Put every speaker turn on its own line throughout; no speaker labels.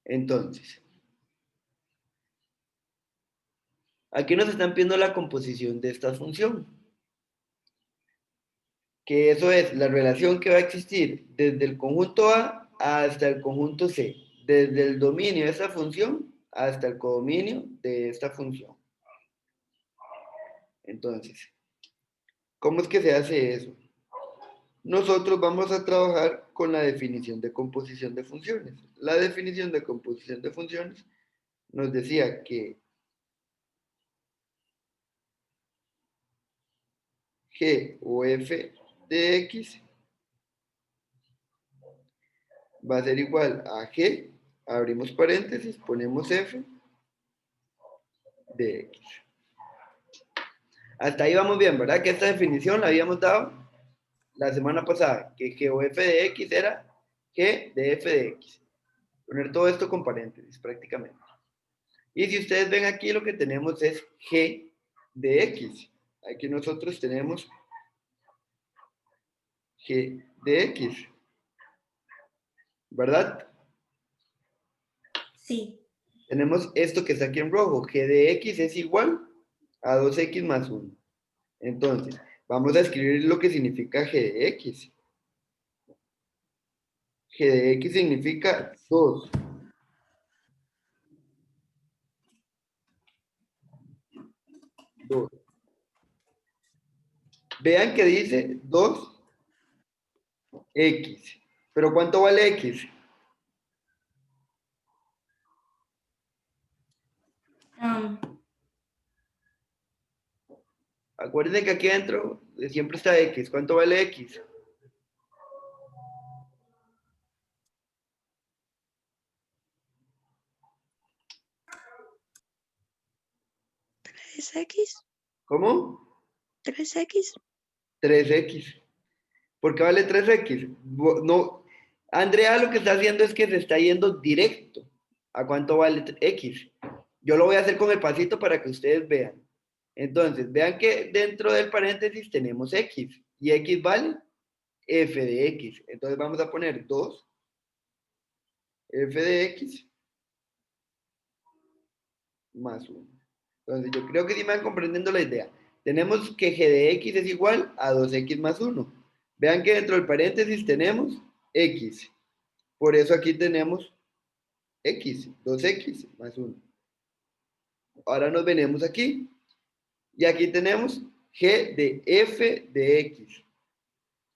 Entonces, aquí nos están pidiendo la composición de esta función, que eso es la relación que va a existir desde el conjunto A hasta el conjunto C, desde el dominio de esta función hasta el codominio de esta función. Entonces, ¿cómo es que se hace eso? Nosotros vamos a trabajar con la definición de composición de funciones. La definición de composición de funciones nos decía que G o F de X va a ser igual a G, abrimos paréntesis, ponemos F de X. Hasta ahí vamos bien, ¿verdad? Que esta definición la habíamos dado la semana pasada, que G o F de X era G de F de X. Poner todo esto con paréntesis prácticamente. Y si ustedes ven aquí, lo que tenemos es G de X. Aquí nosotros tenemos G de X, ¿verdad?
Sí.
Tenemos esto que está aquí en rojo. G de X es igual a 2X más 1. Entonces, vamos a escribir lo que significa G de X. G de X significa 2. 2. Vean que dice 2X. ¿Pero cuánto vale X? Acuérdense que aquí adentro siempre está X. ¿Cuánto vale X?
¿3X?
¿Cómo?
¿3X?
3X. ¿Por qué vale 3X? No, Andrea lo que está haciendo es que se está yendo directo a cuánto vale X. Yo lo voy a hacer con el pasito para que ustedes vean. Entonces, vean que dentro del paréntesis tenemos X. Y X vale F de X. Entonces vamos a poner 2 F de X más 1. Entonces yo creo que sí me van comprendiendo la idea. Tenemos que G de X es igual a 2X más 1. Vean que dentro del paréntesis tenemos X. Por eso aquí tenemos X, 2X más 1. Ahora nos venimos aquí. Y aquí tenemos G de F de X.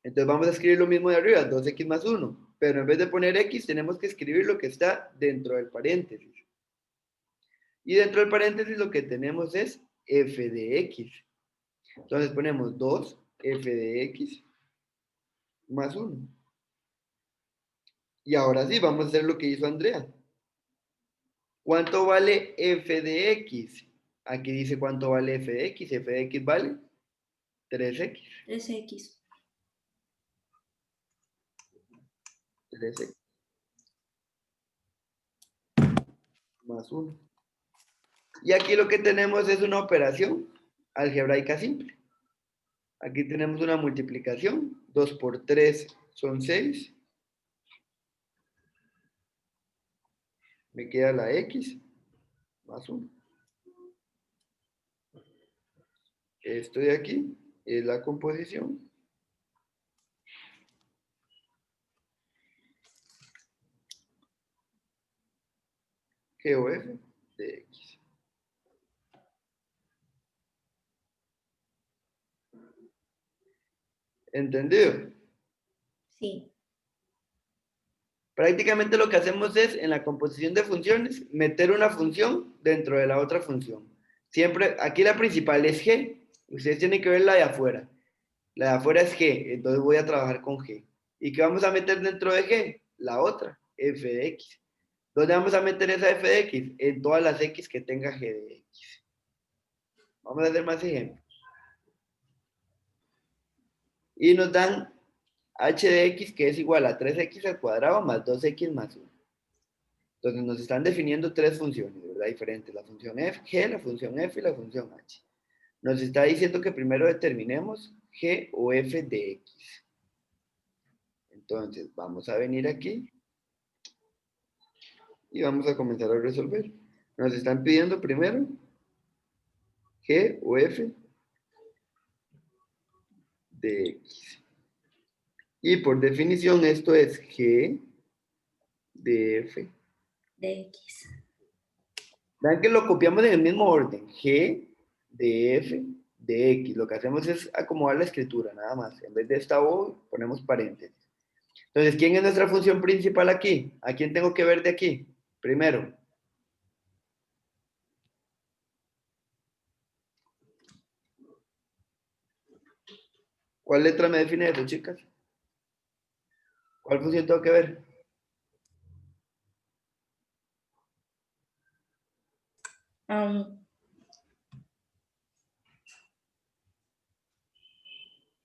Entonces vamos a escribir lo mismo de arriba, 2X más 1. Pero en vez de poner X, tenemos que escribir lo que está dentro del paréntesis. Y dentro del paréntesis lo que tenemos es F de X. Entonces ponemos 2 F de X más 1. Y ahora sí, vamos a hacer lo que hizo Andrea. ¿Cuánto vale F de X? Aquí dice cuánto vale F de X. F de X vale 3X.
3X.
3X más 1. Y aquí lo que tenemos es una operación algebraica simple. Aquí tenemos una multiplicación. 2 por 3 son 6. Me queda la X más 1. Esto de aquí es la composición G o F de X. ¿Entendido?
Sí.
Prácticamente lo que hacemos es, en la composición de funciones, meter una función dentro de la otra función. Siempre, aquí la principal es G. Ustedes tienen que ver la de afuera. La de afuera es G, entonces voy a trabajar con G. ¿Y qué vamos a meter dentro de G? La otra, F de X. ¿Dónde vamos a meter esa F de X? En todas las X que tenga G de X. Vamos a hacer más ejemplos. Y nos dan h de x que es igual a 3x al cuadrado más 2x más 1. Entonces nos están definiendo tres funciones, ¿verdad? Diferentes. La función f, g, la función f y la función h. Nos está diciendo que primero determinemos g o f de x. Entonces vamos a venir aquí y vamos a comenzar a resolver. Nos están pidiendo primero G o F de X. Y por definición esto es G de F.
De X.
Vean que lo copiamos en el mismo orden. G de F de X. Lo que hacemos es acomodar la escritura, nada más. En vez de esta O, ponemos paréntesis. Entonces, ¿quién es nuestra función principal aquí? ¿A quién tengo que ver de aquí? Primero. ¿Cuál letra me define eso, chicas? ¿Cuál función tengo que ver?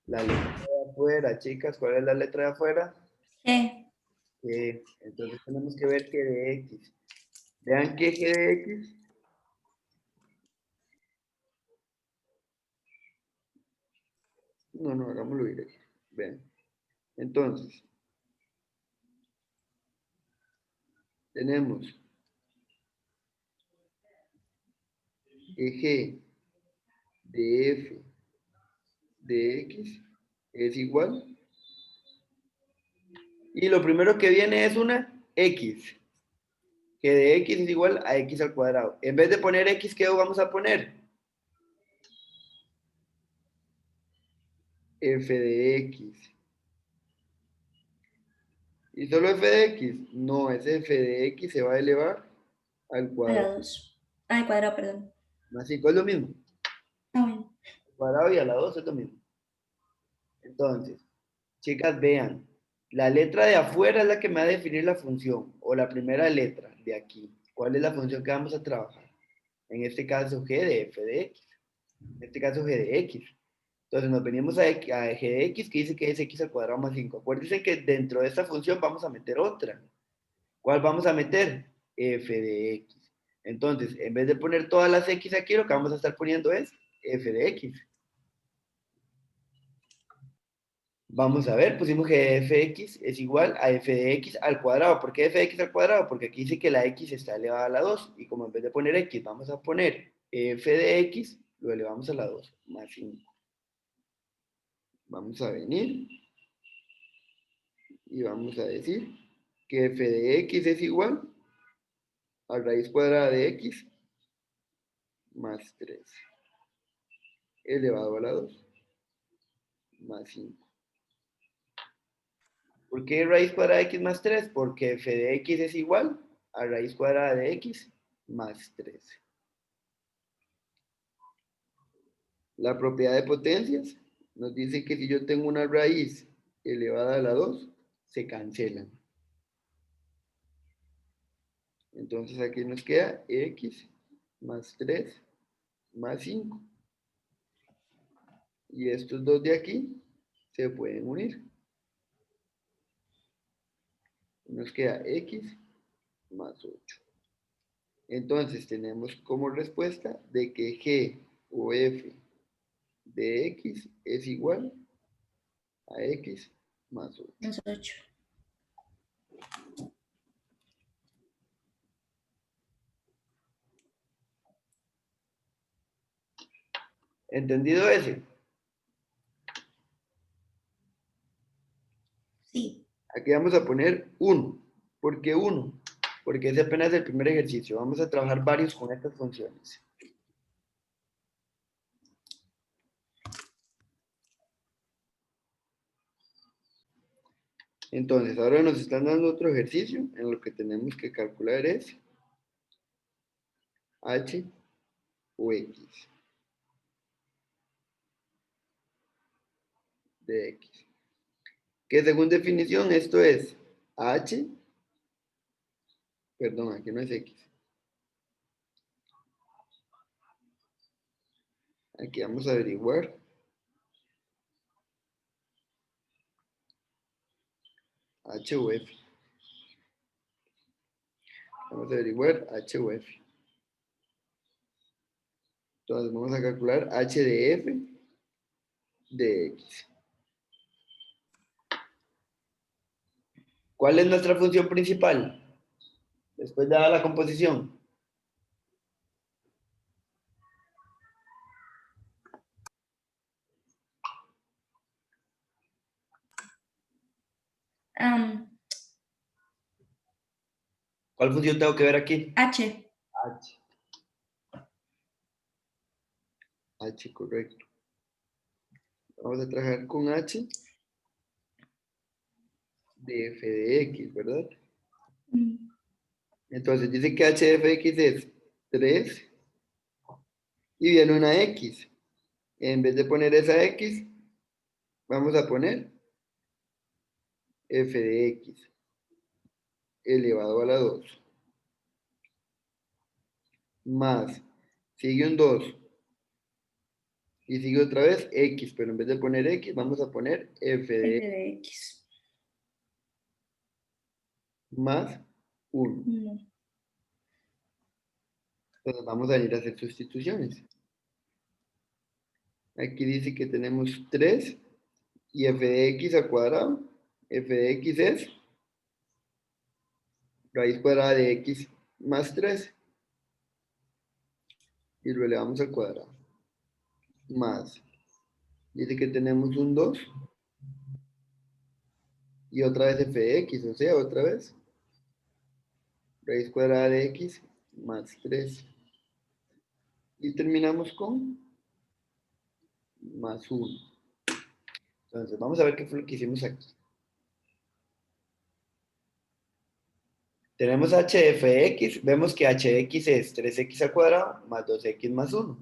La letra de afuera, chicas. ¿Cuál es la letra de afuera?
G.
Entonces tenemos que ver G de X. Vean que G de X. No, hagámoslo directo. Vean. Entonces, tenemos que G de F de X es igual. Y lo primero que viene es una X. Que de X es igual a X al cuadrado. En vez de poner X, ¿qué vamos a poner? F de X. ¿Y solo F de X? No, ese F de X se va a elevar al
A la
cuadrado.
2. Al cuadrado, perdón.
Más 5 es lo mismo.
Bueno.
Al cuadrado y a la 2 es lo mismo. Entonces, chicas, vean. La letra de afuera es la que me va a definir la función. O la primera letra de aquí. ¿Cuál es la función que vamos a trabajar? En este caso, G de F de X. En este caso, G de X. Entonces nos venimos a G de X que dice que es X al cuadrado más 5. Acuérdense que dentro de esta función vamos a meter otra. ¿Cuál vamos a meter? F de X. Entonces, en vez de poner todas las X aquí, lo que vamos a estar poniendo es F de X. Vamos a ver, pusimos que f de x es igual a f de x al cuadrado. ¿Por qué f de x al cuadrado? Porque aquí dice que la x está elevada a la 2. Y como en vez de poner x, vamos a poner f de x, lo elevamos a la 2, más 5. Vamos a venir y vamos a decir que f de x es igual a raíz cuadrada de x más 3 elevado a la 2 más 5. ¿Por qué raíz cuadrada de x más 3? Porque f de x es igual a raíz cuadrada de x más 3. La propiedad de potencias nos dice que si yo tengo una raíz elevada a la 2, se cancelan. Entonces aquí nos queda x más 3 más 5. Y estos dos de aquí se pueden unir. Nos queda x más 8. Entonces tenemos como respuesta de que g o f de x es igual a x más 8.
Más 8.
¿Entendido ese?
Sí.
Aquí vamos a poner 1. ¿Por qué 1? Porque es apenas el primer ejercicio. Vamos a trabajar varios con estas funciones. Entonces, ahora nos están dando otro ejercicio en lo que tenemos que calcular es h o x de x. Que según definición esto es h, perdón, aquí no es x. Aquí vamos a averiguar h o f. Vamos a averiguar h o f. Entonces vamos a calcular h de f de x. ¿Cuál es nuestra función principal? Después dada la composición. ¿Cuál función tengo que ver aquí?
H.
H. H, correcto. Vamos a trabajar con H de f de x, ¿verdad? Entonces dice que h de f de x es 3 y viene una x. En vez de poner esa x, vamos a poner f de x elevado a la 2 más, sigue un 2 y sigue otra vez x, pero en vez de poner x, vamos a poner f de
F de X.
más 1. Entonces vamos a ir a hacer sustituciones. Aquí dice que tenemos 3 y f de x al cuadrado. F de x es raíz cuadrada de x más 3 y lo elevamos al cuadrado. Más, dice que tenemos un 2 y otra vez f de x, o sea, otra vez raíz cuadrada de x más 3. Y terminamos con más 1. Entonces, vamos a ver qué fue lo que hicimos aquí. Tenemos h de f de x, vemos que h de x es 3x al cuadrado más 2x más 1.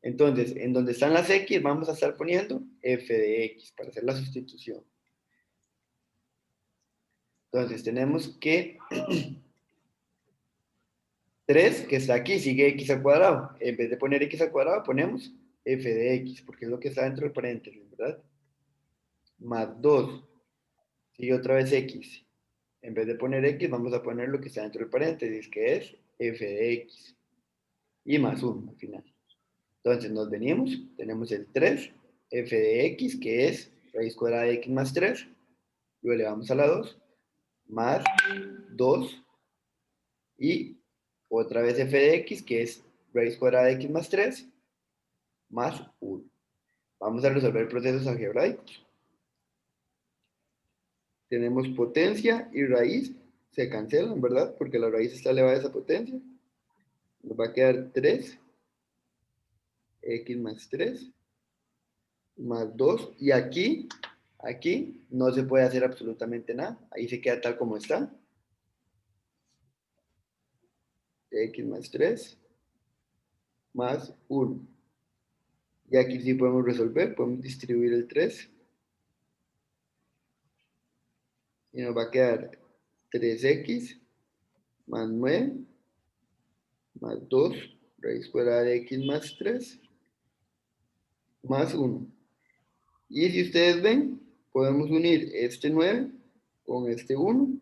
Entonces, en donde están las x, vamos a estar poniendo f de x para hacer la sustitución. Entonces, tenemos que 3, que está aquí, sigue x al cuadrado. En vez de poner x al cuadrado, ponemos f de x, porque es lo que está dentro del paréntesis, ¿verdad? Más 2, sigue otra vez x. En vez de poner x, vamos a poner lo que está dentro del paréntesis, que es f de x. Y más 1 al final. Entonces nos venimos, tenemos el 3, f de x, que es raíz cuadrada de x más 3, lo elevamos a la 2, más 2, y otra vez f de x, que es raíz cuadrada de x más 3, más 1. Vamos a resolver procesos algebraicos. Tenemos potencia y raíz, se cancelan, ¿verdad? Porque la raíz está elevada a esa potencia. Nos va a quedar 3, x más 3, más 2, y aquí no se puede hacer absolutamente nada, ahí se queda tal como está, x más 3, más 1, y aquí sí podemos resolver, podemos distribuir el 3, y nos va a quedar 3x más 9, más 2, raíz cuadrada de x más 3, más 1, y si ustedes ven, podemos unir este 9 con este 1,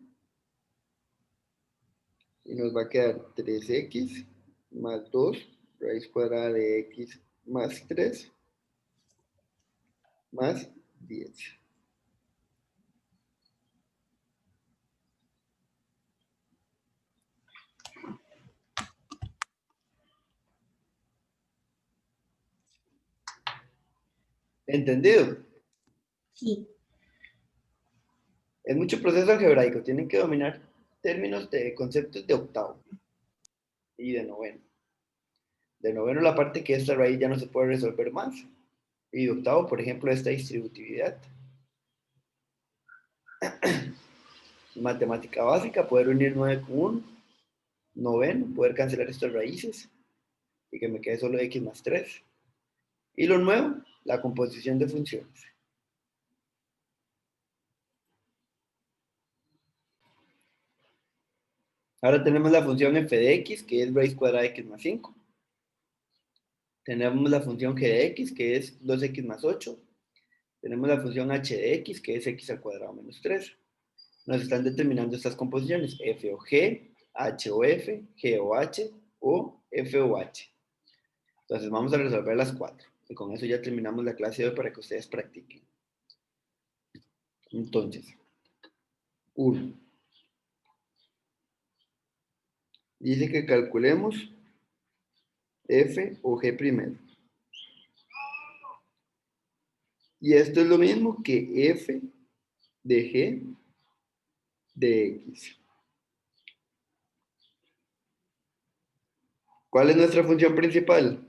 y nos va a quedar 3x más 2 raíz cuadrada de x más 3 más 10. ¿Entendido?
Sí.
Es mucho proceso algebraico, tienen que dominar términos de conceptos de octavo y de noveno. De noveno la parte que esta raíz ya no se puede resolver más. Y de octavo, por ejemplo, esta distributividad. Matemática básica, poder unir 9 con 1. Noveno, poder cancelar estas raíces y que me quede solo x más 3. Y lo nuevo, la composición de funciones. Ahora tenemos la función f de x, que es raíz cuadrada de x más 5. Tenemos la función g de x, que es 2x más 8. Tenemos la función h de x, que es x al cuadrado menos 3. Nos están determinando estas composiciones, f o g, h o f, g o h, o f o h. Entonces vamos a resolver las 4. Y con eso ya terminamos la clase de hoy para que ustedes practiquen. Entonces, 1. Dice que calculemos f o g primero. Y esto es lo mismo que f de g de x. ¿Cuál es nuestra función principal?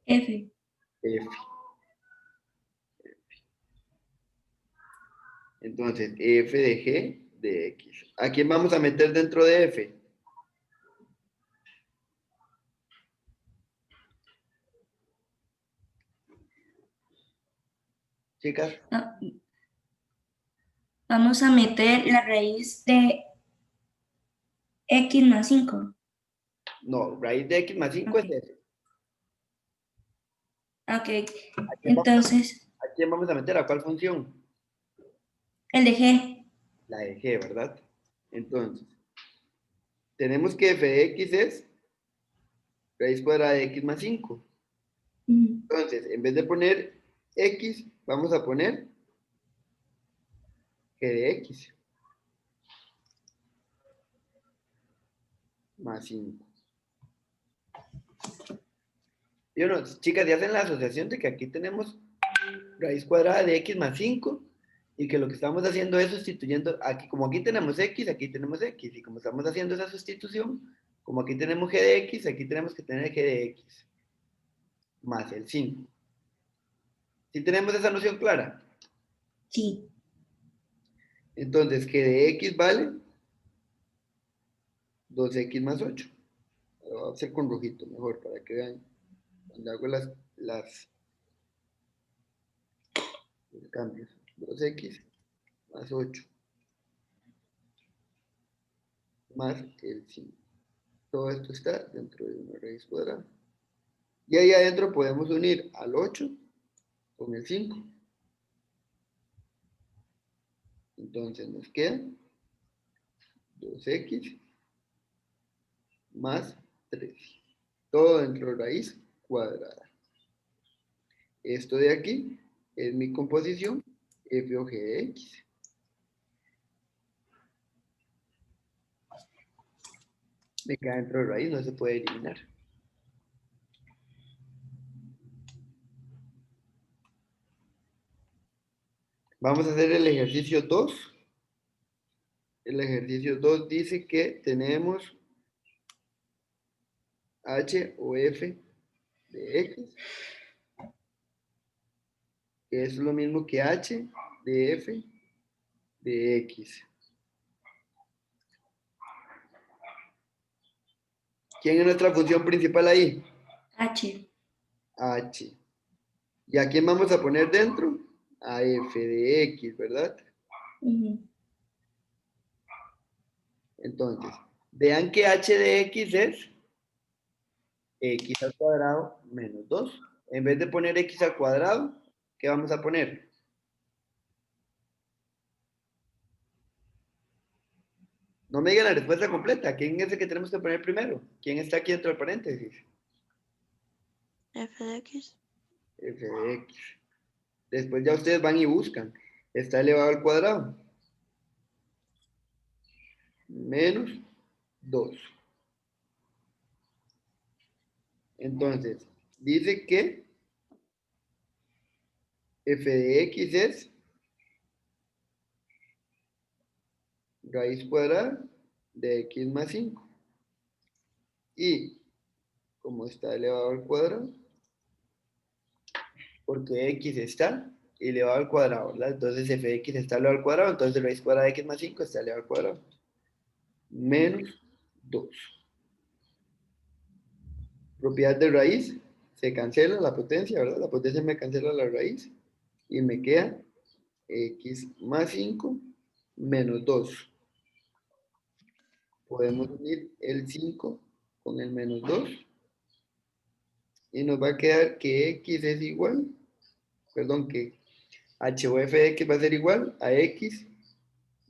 F.
F. Entonces, f de g de x. ¿A quién vamos a meter dentro de f? Chicas,
Ah, vamos a meter la raíz de x más 5.
no, raíz de x más 5 es
Ok.
f.
Ok.
¿A quién vamos
Entonces,
a quién vamos a meter? ¿A cuál función?
el de g.
La de g, ¿verdad? Entonces, tenemos que f de x es raíz cuadrada de x más 5.
Ujú.
Entonces, en vez de poner x, vamos a poner g de x más 5. Y bueno, chicas, ya hacen la asociación de que aquí tenemos raíz cuadrada de x más 5 y que lo que estamos haciendo es sustituyendo, aquí como aquí tenemos x, y como estamos haciendo esa sustitución, como aquí tenemos g de x, aquí tenemos que tener g de x más el 5. ¿Sí tenemos esa noción clara?
Sí.
Entonces, g de x vale 2x más 8. Lo voy a hacer con rojito mejor para que vean cuando hago los cambios. 2x más 8 más el 5. Todo esto está dentro de una raíz cuadrada. Y ahí adentro podemos unir al 8 con el 5. Entonces nos queda 2x más 3. Todo dentro de raíz cuadrada. Esto de aquí es mi composición f o g de x. Me queda dentro de raíz, no se puede eliminar. Vamos a hacer el ejercicio 2. El ejercicio 2 dice que tenemos h o f de x, que es lo mismo que h de f de x. ¿Quién es nuestra función principal ahí?
H.
H. ¿Y a quién vamos a poner dentro? A f de x, ¿verdad?
Ujú.
Entonces, vean que h de x es x al cuadrado menos 2. En vez de poner x al cuadrado, ¿qué vamos a poner? No me digan la respuesta completa. ¿Quién es el que tenemos que poner primero? ¿Quién está aquí dentro del paréntesis?
F de X.
F de x. Después ya ustedes van y buscan. Está elevado al cuadrado. Menos 2. Entonces, dice que f de x es raíz cuadrada de x más 5. Y como está elevado al cuadrado, porque x está elevado al cuadrado, ¿verdad? Entonces f de x está elevado al cuadrado, entonces raíz cuadrada de x más 5 está elevado al cuadrado. Menos 2. Propiedad de raíz, se cancela la potencia, ¿verdad? La potencia me cancela la raíz y me queda x más 5 menos 2. Podemos unir el 5 con el menos 2 y nos va a quedar que x es igual, perdón, que h o f de x va a ser igual a x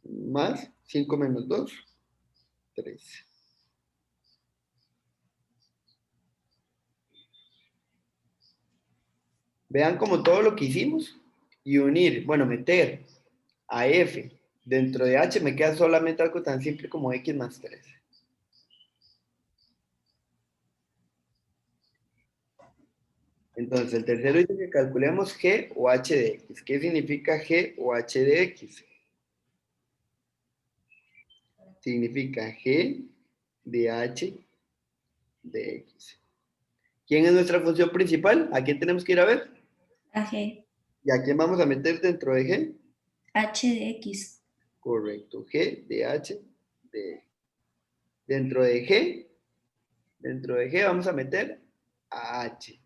más 5 menos 2, 3. Vean como todo lo que hicimos y unir, bueno, meter a f dentro de h me queda solamente algo tan simple como x más 3. Entonces, el tercero dice que calculemos g o h de x. ¿Qué significa g o h de x? Significa g de h de x. ¿Quién es nuestra función principal? ¿A quién tenemos que ir a ver?
A G,
¿Y a quién vamos a meter dentro de g?
H de X.
Correcto, g de h de x. Dentro de g vamos a meter a h.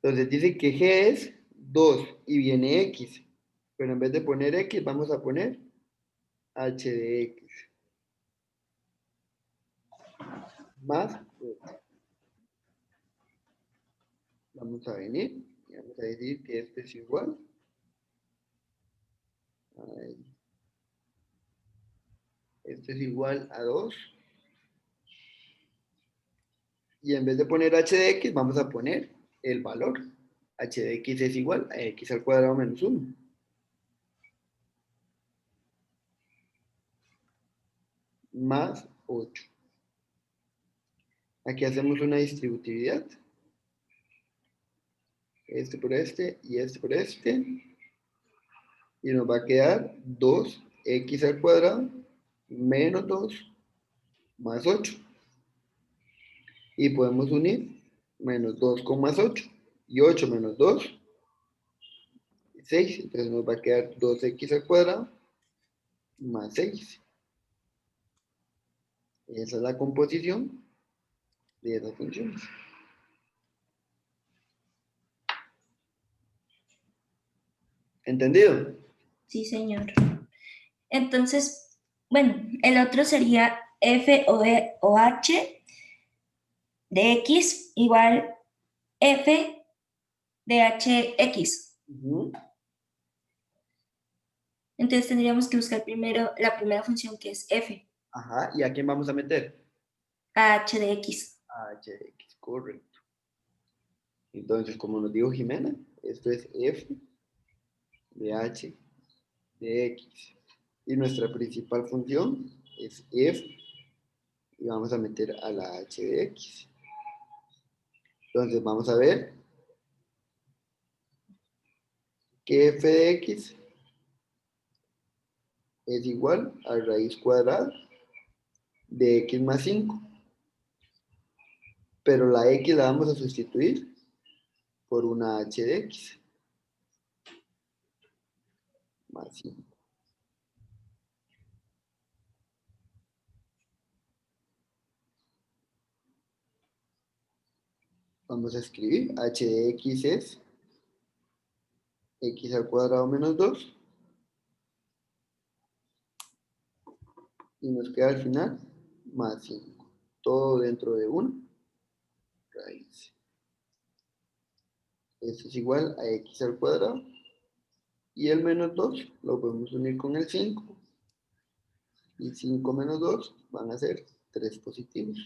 Entonces dice que g es 2 y viene x. Pero en vez de poner x, vamos a poner h de x. Más, vamos a venir y vamos a decir que este es igual. Ahí. Este es igual a 2. Y en vez de poner h de x, vamos a poner el valor. H de x es igual a x al cuadrado menos 1. Más 8. Aquí hacemos una distributividad. Este por este y este por este. Y nos va a quedar 2x al cuadrado menos 2 más 8. Y podemos unir menos 2 con más 8. Y 8 menos 2, 6. Entonces nos va a quedar 2x al cuadrado más 6. Esa es la composición de esas funciones. ¿Entendido?
Sí, señor. Entonces, bueno, el otro sería F o H de X igual F de HX. Entonces tendríamos que buscar primero la primera función que es F,
Ajá, ¿y a quién vamos a meter?
a H de X.
A h de x, correcto. Entonces, como nos dijo Jimena, esto es f de h de x. Y nuestra principal función es f y vamos a meter a la h de x. Entonces, vamos a ver que f de x es igual a raíz cuadrada de x más 5. Pero la x la vamos a sustituir por una h de x más 5. Vamos a escribir h de x es x al cuadrado menos 2. Y nos queda al final más 5. Todo dentro de 1 raíz. Esto es igual a x al cuadrado. Y el menos 2 lo podemos unir con el 5. Y 5 menos 2 van a ser 3 positivos.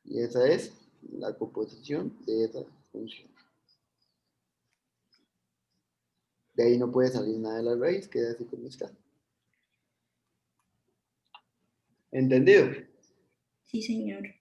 Y esa es la composición de esa función. De ahí no puede salir nada de la raíz, queda así como está. ¿Entendido?
Sí, señor.